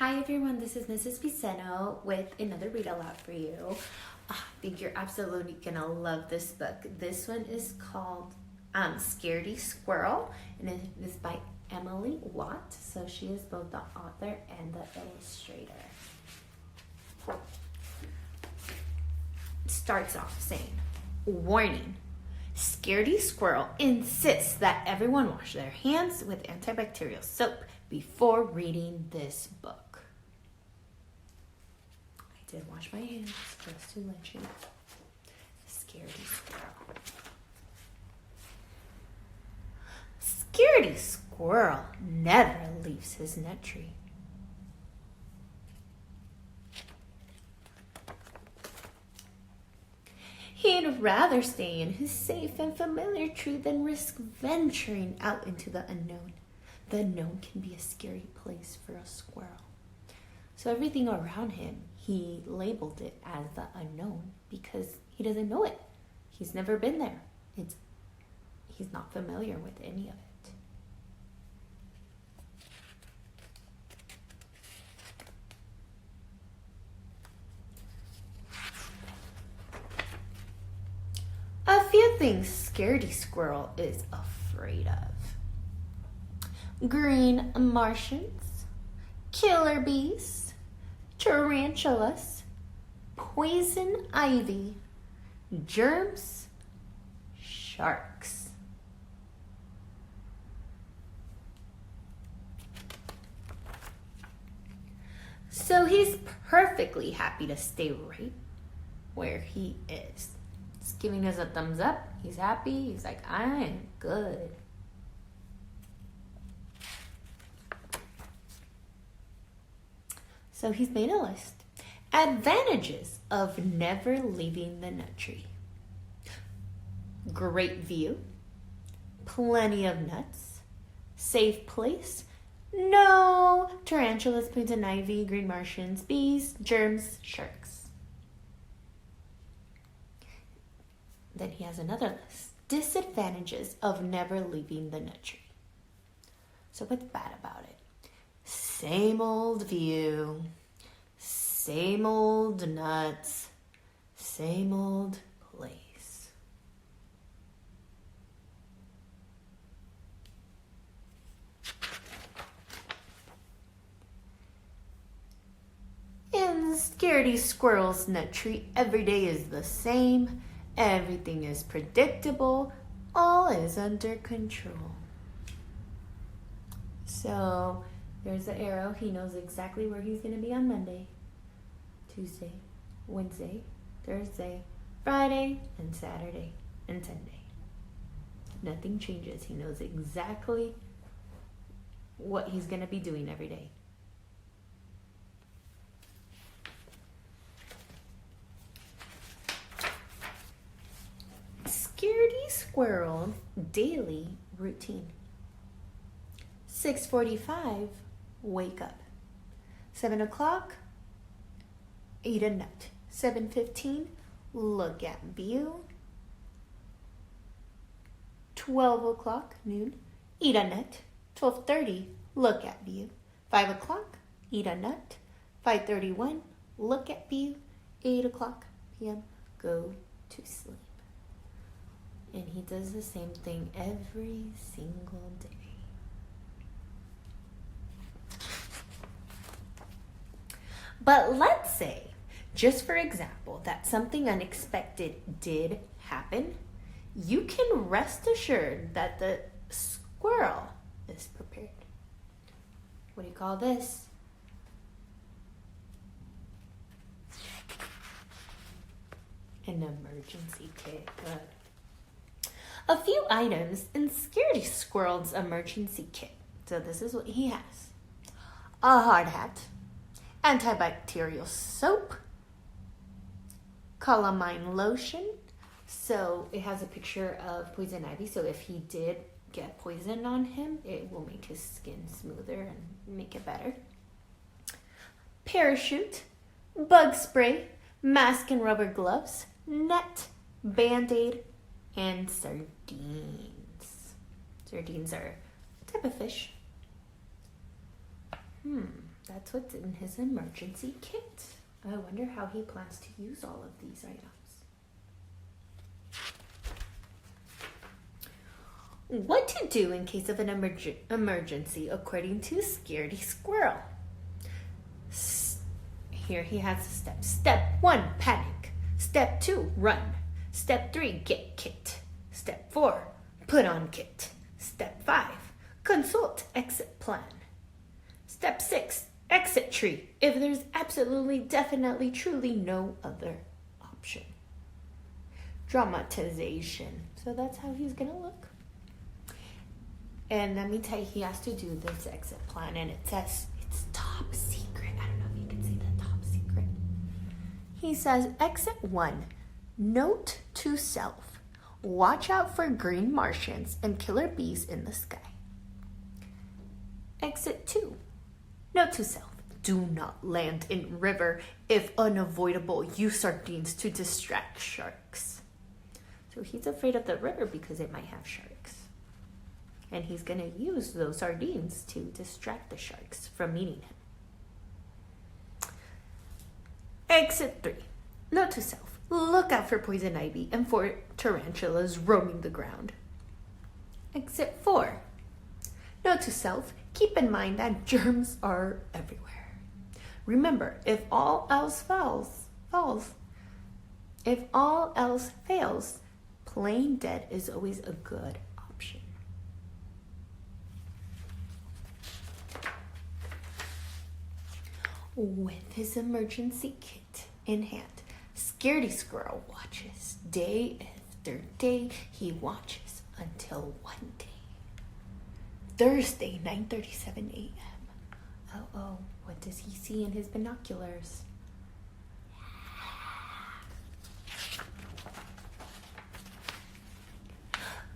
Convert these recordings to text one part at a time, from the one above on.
Hi everyone, this is Mrs. Piceno with another read aloud for you. I think you're absolutely gonna love this book. This one is called Scaredy Squirrel, and it is by Emily Watt. So she is both the author and the illustrator. It starts off saying, warning, Scaredy Squirrel insists that everyone wash their hands with antibacterial soap before reading this book. I did wash my hands just to let you know. Scaredy Squirrel. Scaredy Squirrel never leaves his nut tree. He'd rather stay in his safe and familiar tree than risk venturing out into the unknown. The unknown can be a scary place for a squirrel. So everything around him, he labeled it as the unknown because he doesn't know it. He's never been there. He's not familiar with any of it. A few things Scaredy Squirrel is afraid of. Green Martians, killer bees, tarantulas, poison ivy, germs, sharks. So he's perfectly happy to stay right where he is. He's giving us a thumbs up. He's happy. He's like, I am good. So he's made a list. Advantages of never leaving the nut tree. Great view. Plenty of nuts. Safe place. No tarantulas, poison ivy, green Martians, bees, germs, sharks. Then he has another list. Disadvantages of never leaving the nut tree. So what's bad about it? Same old view, same old nuts, same old place. In the Scaredy Squirrel's nut tree, every day is the same. Everything is predictable. All is under control. So there's the arrow. He knows exactly where he's going to be on Monday, Tuesday, Wednesday, Thursday, Friday, and Saturday, and Sunday. Nothing changes. He knows exactly what he's going to be doing every day. Scaredy Squirrel daily routine. 6:45, wake up. 7 o'clock, eat a nut. 7:15, look at view. 12 o'clock, noon, eat a nut. 12:30, look at view. 5 o'clock, eat a nut. 5:31, look at view. 8 o'clock p.m., go to sleep. And he does the same thing every single day. But let's say, just for example, that something unexpected did happen. You can rest assured that the squirrel is prepared. What do you call this? An emergency kit. Good. A few items in Scaredy Squirrel's emergency kit. So this is what he has. A hard hat. Antibacterial soap, calamine lotion. So it has a picture of poison ivy. So if he did get poison on him, it will make his skin smoother and make it better. Parachute, bug spray, mask and rubber gloves, net, Band-Aid, and sardines. Sardines are a type of fish. That's what's in his emergency kit. I wonder how he plans to use all of these items. What to do in case of an emergency according to Scaredy Squirrel. Here he has the steps. Step 1, panic. Step 2, run. Step 3, get kit. Step 4, put on kit. Step 5, consult exit plan. Step 6, exit tree if there's absolutely, definitely, truly no other option. Dramatization. So that's how he's going to look. And let me tell you, he has to do this exit plan, and it says it's top secret. I don't know if you can see the top secret. He says, exit 1, note to self. Watch out for green Martians and killer bees in the sky. Exit 2, note to self. Do not land in river. If unavoidable, use sardines to distract sharks. So he's afraid of the river because it might have sharks. And he's going to use those sardines to distract the sharks from eating him. Exit 3. Note to self. Look out for poison ivy and for tarantulas roaming the ground. Exit 4. Note to self. Keep in mind that germs are everywhere. Remember, if all else fails, playing dead is always a good option. With his emergency kit in hand, Scaredy Squirrel watches day after day. He watches until one day. Thursday, 9:37 a.m. Oh, what does he see in his binoculars?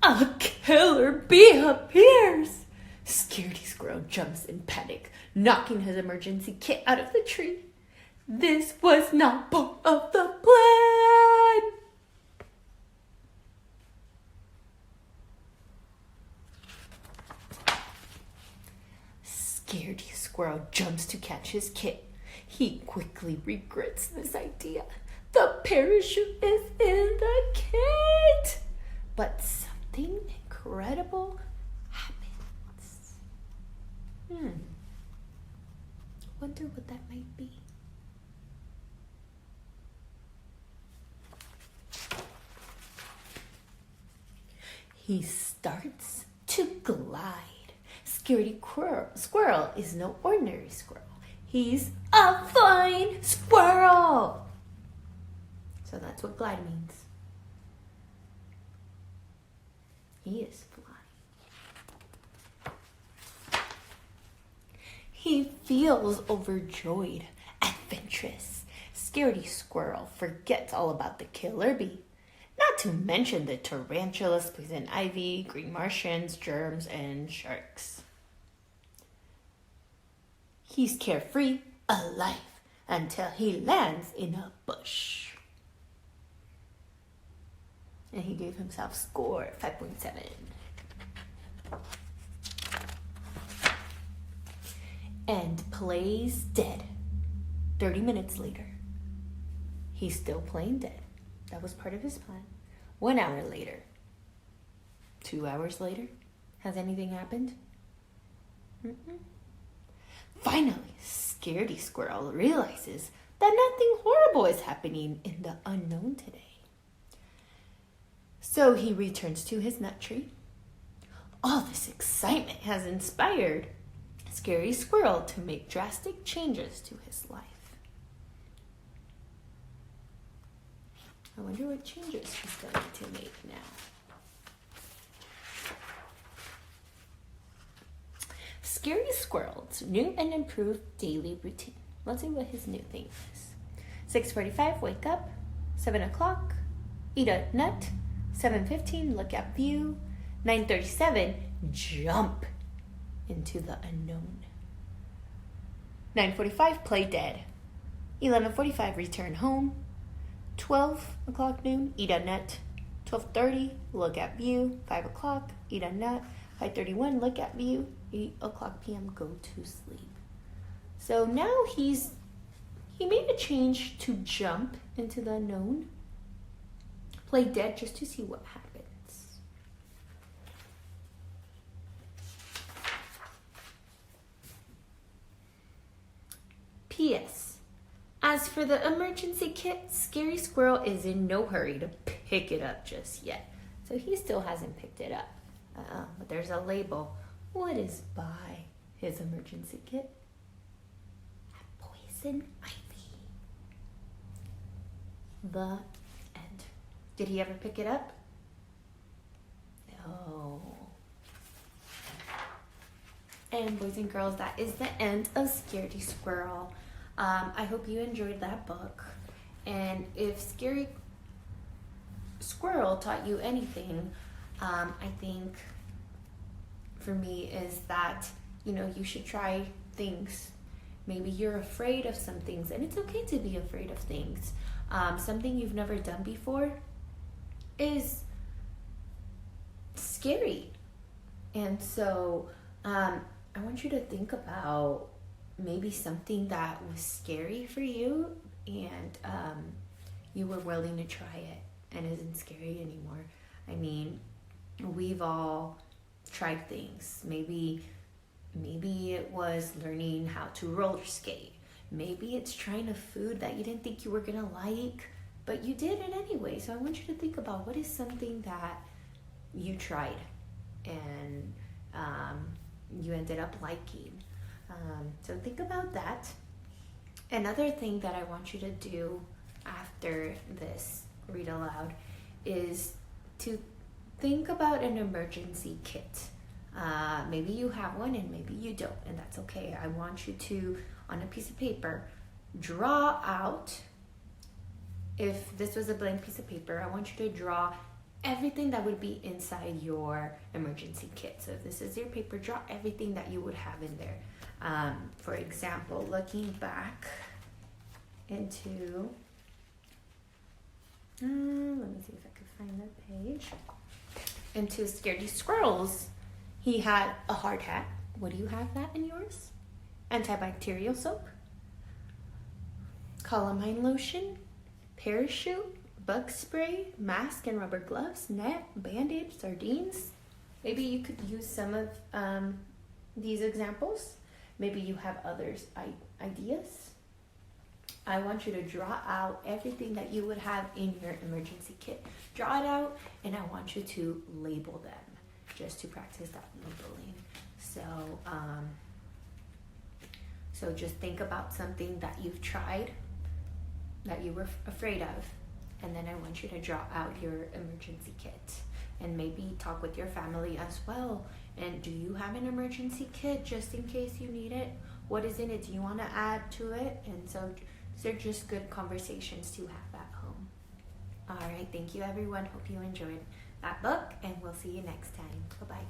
A killer bee appears! Scaredy Squirrel jumps in panic, knocking his emergency kit out of the tree. This was not part of the plan! Scaredy Squirrel jumps to catch his kit. He quickly regrets this idea. The parachute is in the kit! But something incredible happens. Wonder what that might be. He starts to glide. Scaredy Squirrel is no ordinary squirrel. He's a flying squirrel. So that's what glide means. He is flying. He feels overjoyed, adventurous. Scaredy Squirrel forgets all about the killer bee. Not to mention the tarantulas, poison ivy, green Martians, germs, and sharks. He's carefree, alive, until he lands in a bush. And he gave himself score 5.7. And plays dead. 30 minutes later. He's still playing dead. That was part of his plan. 1 hour later. 2 hours later. Has anything happened? Finally, Scaredy Squirrel realizes that nothing horrible is happening in the unknown today. So he returns to his nut tree. All this excitement has inspired Scaredy Squirrel to make drastic changes to his life. I wonder what changes he's going to make now. Scaredy Squirrel's new and improved daily routine. Let's see what his new thing is. 6:45, wake up. 7 o'clock, eat a nut. 7:15, look at view. 9:37, jump into the unknown. 9:45, play dead. 11:45, return home. 12 o'clock noon, eat a nut. 12:30, look at view. 5 o'clock, eat a nut. 5:31, look at view. 8 o'clock p.m., go to sleep. So now he made a change to jump into the unknown. Play dead just to see what happens. P.S. As for the emergency kit, Scary Squirrel is in no hurry to pick it up just yet. So he still hasn't picked it up. But there's a label. What is by his emergency kit? A poison ivy. The end. Did he ever pick it up? No. And boys and girls, that is the end of Scaredy Squirrel. I hope you enjoyed that book. And if Scary Squirrel taught you anything, I think for me is that, you should try things. Maybe you're afraid of some things, and it's okay to be afraid of things. Something you've never done before is scary. And so I want you to think about maybe something that was scary for you, and you were willing to try it and isn't scary anymore. I mean, we've all tried things. Maybe it was learning how to roller skate. Maybe it's trying a food that you didn't think you were gonna like, but you did it anyway. So I want you to think about what is something that you tried and you ended up liking. So think about that. Another thing that I want you to do after this read aloud is to think about an emergency kit. Maybe you have one and maybe you don't, and that's okay. I want you to, on a piece of paper, draw out, if this was a blank piece of paper, I want you to draw everything that would be inside your emergency kit. So if this is your paper, draw everything that you would have in there. For example, looking back into, let me see if I can find the page, into Scaredy Squirrel's. He had a hard hat. What do you have that in yours? Antibacterial soap, calamine lotion, parachute, bug spray, mask and rubber gloves, net, band-aid, sardines. Maybe you could use some of these examples. Maybe you have others ideas. I want you to draw out everything that you would have in your emergency kit. Draw it out, and I want you to label them, just to practice that labeling. So just think about something that you've tried, that you were afraid of, and then I want you to draw out your emergency kit. And maybe talk with your family as well. And do you have an emergency kit just in case you need it? What is in it? Do you want to add to it? And so these are just good conversations to have at home. All right, thank you everyone. Hope you enjoyed that book, and we'll see you next time. Bye-bye.